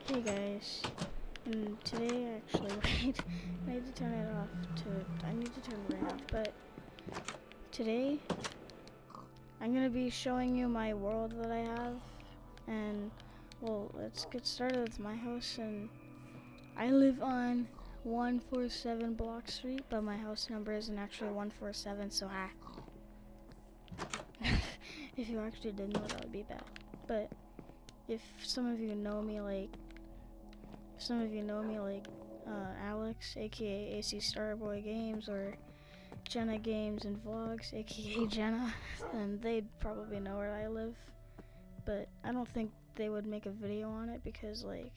Hey guys, and today actually, wait, I need to turn it off I need to turn the rain off, but today I'm gonna be showing you my world that I have, and well, let's get started with my house. And I live on 147 Block Street, but my house number isn't actually 147, so if you actually didn't know, that would be bad. But if some of you know me like Alex, aka AC Starboy Games, or Jenna Games and Vlogs, aka Jenna, then they'd probably know where I live. But I don't think they would make a video on it because, like,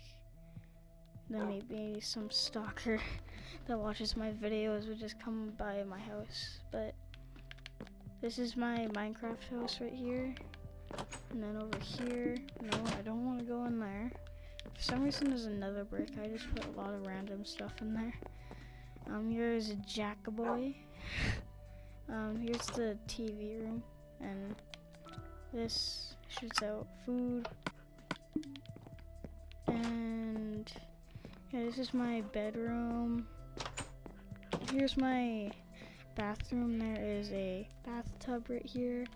then maybe some stalker that watches my videos would just come by my house. But this is my Minecraft house right here. And then over here, no, I don't want to go in there. For some reason there's another brick. I just put a lot of random stuff in there. Here's a Jackaboy. Here's the TV room, and this shoots out food. And yeah, this is my bedroom. Here's my bathroom. There is a bathtub right here.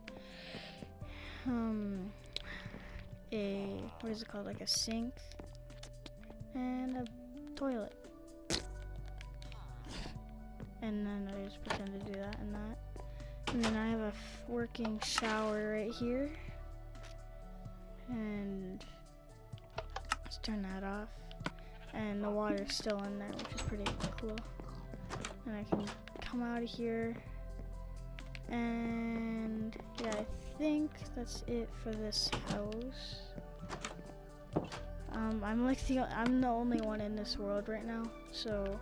What is it called? Like a sink and a toilet. And then I just pretend to do that and that. And then I have a working shower right here. And let's turn that off. And the water's still in there, which is pretty cool. And I can come out of here. And yeah, I think that's it for this house. I'm the only one in this world right now. So,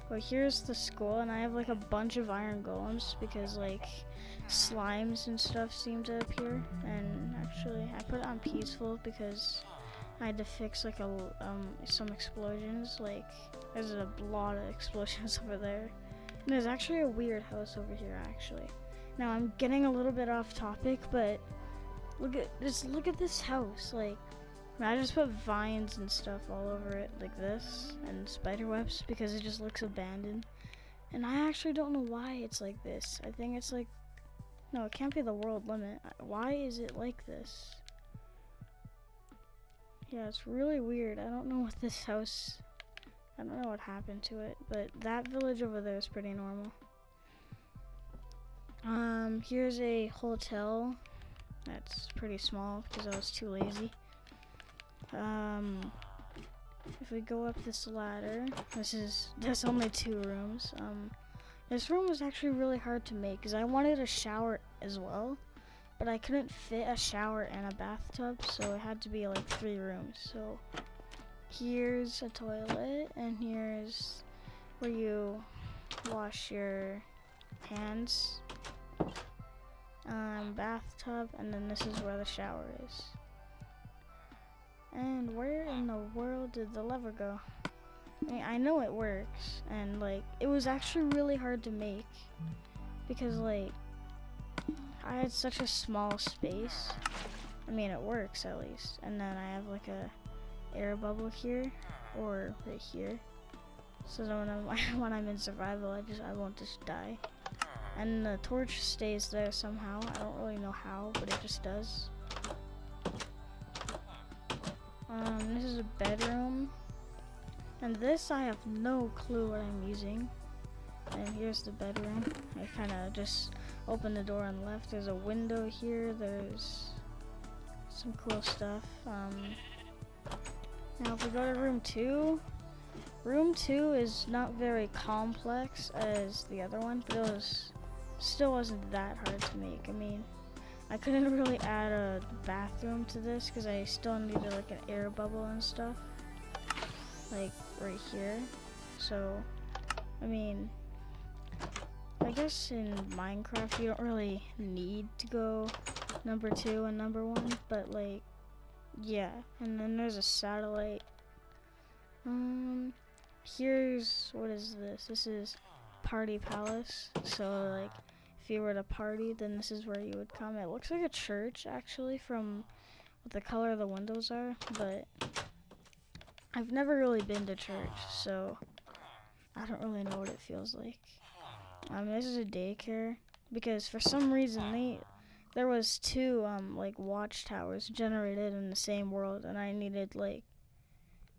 well, here's the school, and I have like a bunch of iron golems because like slimes and stuff seem to appear. And actually, I put it on peaceful because I had to fix like some explosions. Like there's a lot of explosions over there. And there's actually a weird house over here actually. Now I'm getting a little bit off topic, but look at this house. Like, I just put vines and stuff all over it like this, and spider webs because it just looks abandoned. And I actually don't know why it's like this. I think it's like, no, it can't be the world limit. Why is it like this? Yeah, it's really weird. I don't know what happened to it, but that village over there is pretty normal. Here's a hotel. That's pretty small because I was too lazy. If we go up this ladder, there's only 2 rooms. This room was actually really hard to make because I wanted a shower as well, but I couldn't fit a shower and a bathtub, so it had to be like 3 rooms. So here's a toilet, and here's where you wash your hands. Bathtub, and then this is where the shower is. And where in the world did the lever go? I mean, I know it works, and like it was actually really hard to make because like I had such a small space. I mean, it works at least. And then I have like a air bubble here or right here, so that when I'm in survival, I won't just die. And the torch stays there somehow. I don't really know how, but it just does. This is a bedroom. And this, I have no clue what I'm using. And here's the bedroom. I kind of just opened the door and left. There's a window here. There's some cool stuff. Now if we go to room 2. Room 2 is not very complex as the other one, but it still wasn't that hard to make. I mean, I couldn't really add a bathroom to this because I still needed like an air bubble and stuff, like right here. So, I mean, I guess in Minecraft you don't really need to go number 2 and number 1, but like, yeah. And then there's a satellite. Here's, what is this? This is Party Palace. So like, if you were to party, then this is where you would come. It looks like a church actually from what the color of the windows are, but I've never really been to church, so I don't really know what it feels like. This is a daycare because for some reason there was two like watchtowers generated in the same world, and I needed like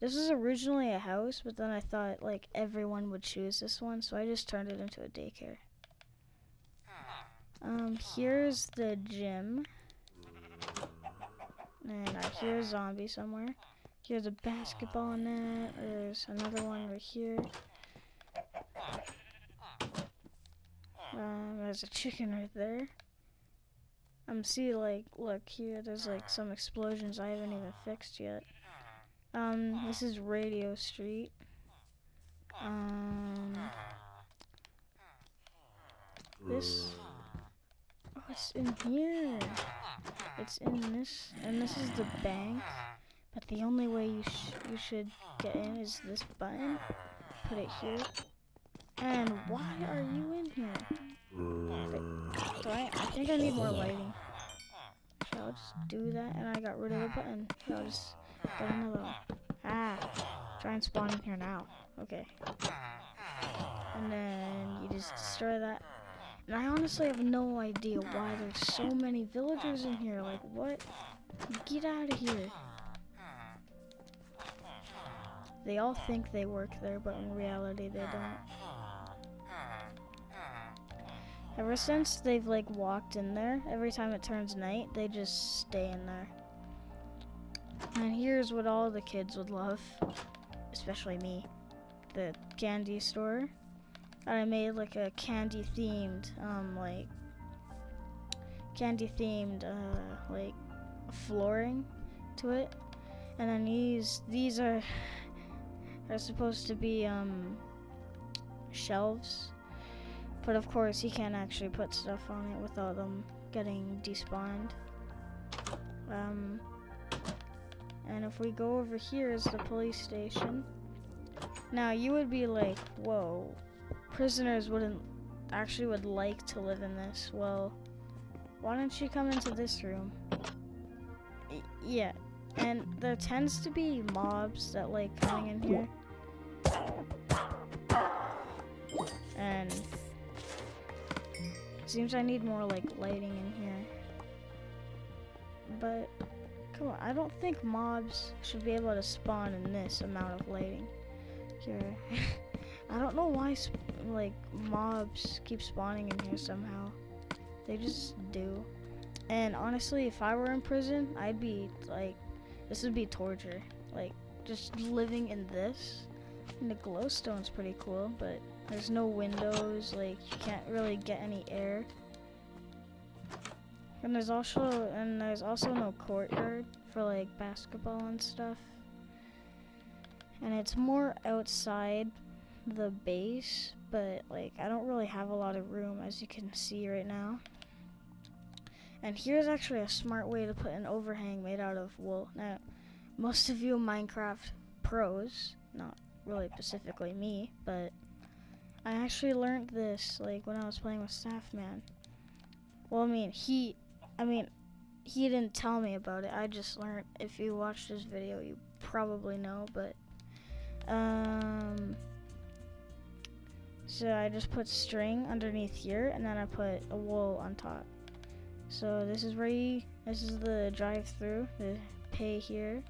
this was originally a house, but then I thought like everyone would choose this one, so I just turned it into a daycare. Here's the gym, and I hear a zombie somewhere. Here's a basketball net. There's another one right here. There's a chicken right there. See, like, look here, there's like some explosions I haven't even fixed yet. This is Radio Street. This, oh, it's in here. It's in this, and this is the bank. But the only way you should get in is this button. Put it here. And why are you in here? I think I need more lighting. So I'll just do that, and I got rid of the button. So I'll just get another one. Try and spawn in here now. Okay. And then you just destroy that. And I honestly have no idea why there's so many villagers in here. Like, what? Get out of here. They all think they work there, but in reality they don't. Ever since they've like walked in there, every time it turns night, they just stay in there. And here's what all the kids would love, especially me, the candy store. And I made like a candy themed, like flooring to it. And then these are supposed to be shelves. But of course, you can't actually put stuff on it without them getting despawned. And if we go over here is the police station. Now, you would be like, whoa, prisoners would like to live in this. Well, why don't you come into this room? Yeah, and there tends to be mobs that like coming in here. And seems I need more like lighting in here. But come on, I don't think mobs should be able to spawn in this amount of lighting. Here. I don't know why like mobs keep spawning in here somehow. They just do. And honestly, if I were in prison, I'd be like, this would be torture. Like, just living in this. And the glowstone's pretty cool, but there's no windows, like, you can't really get any air. And there's also no courtyard for, like, basketball and stuff. And it's more outside the base, but, like, I don't really have a lot of room, as you can see right now. And here's actually a smart way to put an overhang made out of wool. Now, most of you Minecraft pros, not really specifically me, but I actually learned this like when I was playing with Staffman. Well, he didn't tell me about it. I just learned. If you watched this video, you probably know, but so I just put string underneath here, and then I put a wool on top. So this is the drive-through, the pay here.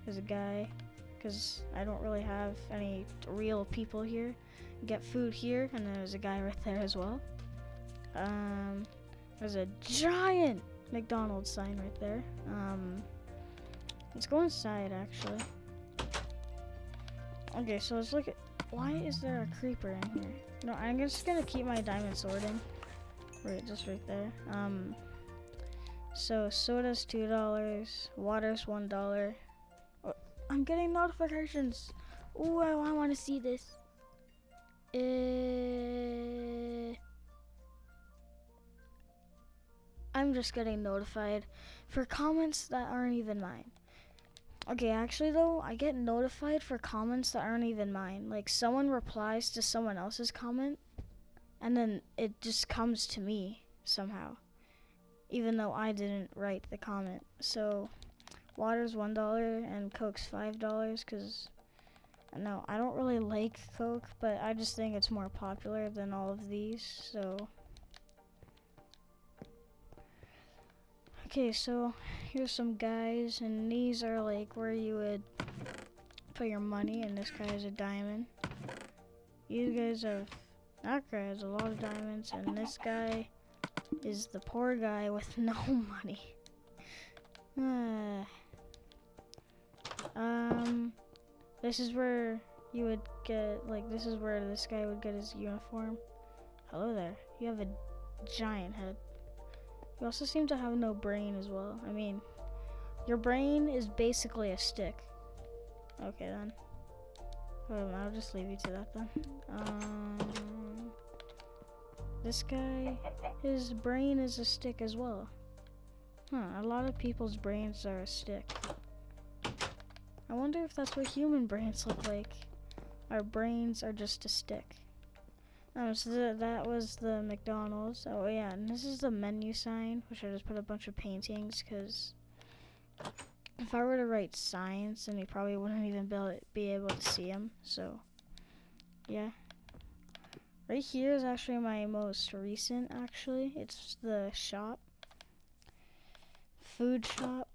There's a guy, because I don't really have any real people here. Get food here, and there's a guy right there as well. There's a giant McDonald's sign right there. Let's go inside, actually. Okay, so let's look at, why is there a creeper in here? No, I'm just gonna keep my diamond sword in. Just right there. So soda's $2, water's $1. Oh, I'm getting notifications. Ooh, I want to see this. I'm just getting notified for comments that aren't even mine. Okay, actually though, I get notified for comments that aren't even mine. Like someone replies to someone else's comment, and then it just comes to me somehow, even though I didn't write the comment. So water's $1 and Coke's $5, because No, I don't really like Coke, but I just think it's more popular than all of these, so. Okay, so here's some guys, and these are like where you would put your money, and this guy is a diamond. You guys have, that guy has a lot of diamonds, and this guy is the poor guy with no money. This is where you would get, like, this is where this guy would get his uniform. Hello there. You have a giant head. You also seem to have no brain as well. I mean, your brain is basically a stick. Okay then. I'll just leave you to that then. This guy, his brain is a stick as well. A lot of people's brains are a stick. I wonder if that's what human brains look like. Our brains are just a stick. Oh, so that was the McDonald's. Oh yeah, and this is the menu sign, which I just put a bunch of paintings, because if I were to write signs, then you probably wouldn't even be able to see them, so yeah. Right here is actually my most recent, actually. It's the shop. Food shop.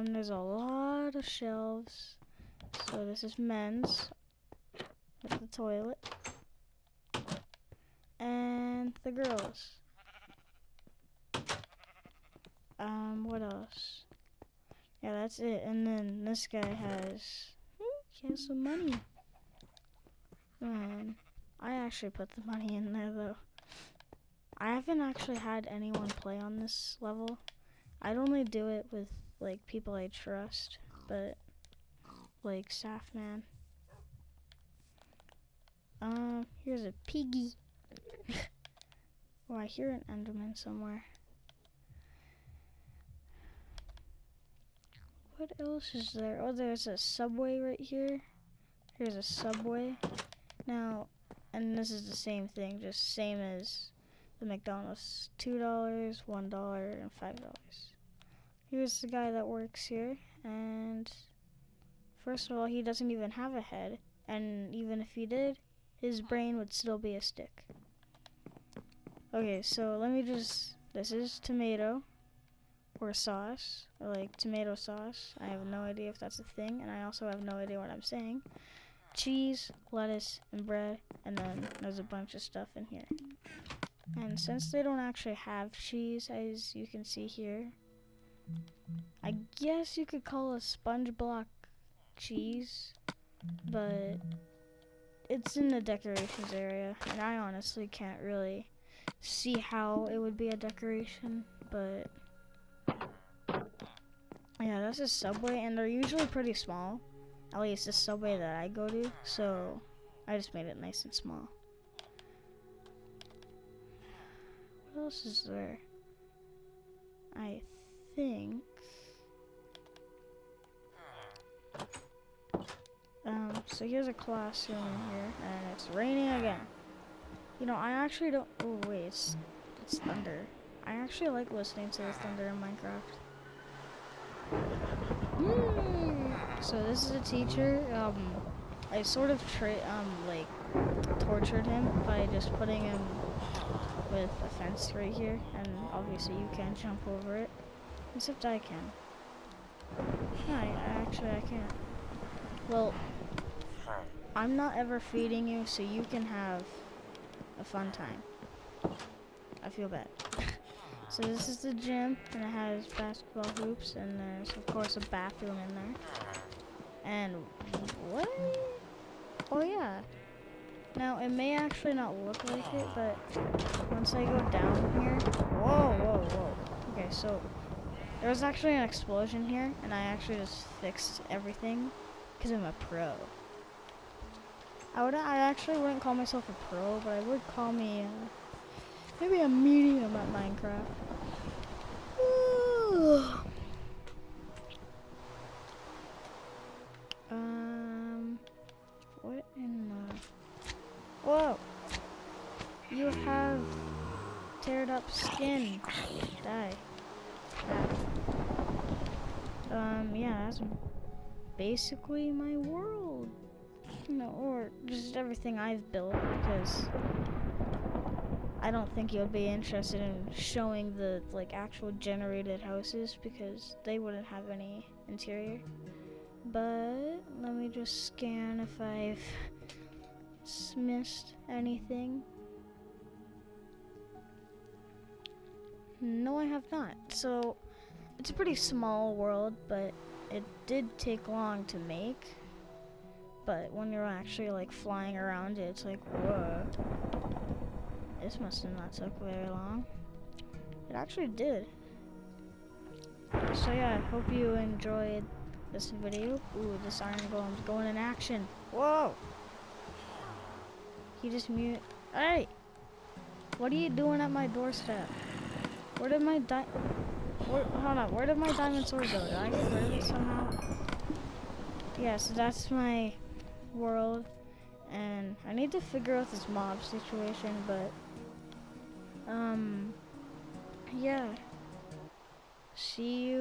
There's a lot of shelves. So this is men's with the toilet. And the girls. What else? Yeah, that's it. And then this guy he has some money. I actually put the money in there though. I haven't actually had anyone play on this level. I'd only do it with like people I trust, but like Safman. Here's a piggy. Oh, I hear an Enderman somewhere. What else is there? Oh, there's a subway right here. Here's a subway. Now, and this is the same thing, just same as the McDonald's. $2, $1, and $5. Here's the guy that works here, and first of all, he doesn't even have a head, and even if he did, his brain would still be a stick. Okay, so let me just, this is tomato, or sauce, or like tomato sauce. I have no idea if that's a thing, and I also have no idea what I'm saying. Cheese, lettuce, and bread, and then there's a bunch of stuff in here. And since they don't actually have cheese, as you can see here, I guess you could call a sponge block cheese, but it's in the decorations area, and I honestly can't really see how it would be a decoration, but yeah, that's a Subway, and they're usually pretty small. At least the Subway that I go to, so I just made it nice and small. What else is there? I think so here's a classroom in here, and it's raining again. You know, I actually don't, oh wait, it's thunder. I actually like listening to the thunder in Minecraft. So this is a teacher. I sort of tortured him by just putting him with a fence right here, and obviously you can't jump over it, except I can. No, I can't. Well, I'm not ever feeding you, so you can have a fun time. I feel bad. So this is the gym, and it has basketball hoops, and there's of course a bathroom in there. And what? Oh yeah. Now it may actually not look like it, but once I go down here, whoa. Okay, so there was actually an explosion here, and I actually just fixed everything because I'm a pro. I actually wouldn't call myself a pro, but I would call me maybe a medium at Minecraft. What in the... Whoa! You have teared up skin. Die. Yeah, that's basically my world. You know, or just everything I've built, because I don't think you'll be interested in showing the like actual generated houses because they wouldn't have any interior. But let me just scan if I've missed anything. No, I have not. So it's a pretty small world, but it did take long to make. But when you're actually like flying around it, it's like, whoa. This must have not took very long. It actually did. So yeah, I hope you enjoyed this video. Ooh, this iron golem's going in action. Whoa! He just mute. Hey! What are you doing at my doorstep? Where did my hold on, where did my diamond sword go? Did I get rid of it somehow? Yeah, so that's my world. And I need to figure out this mob situation, but yeah. See you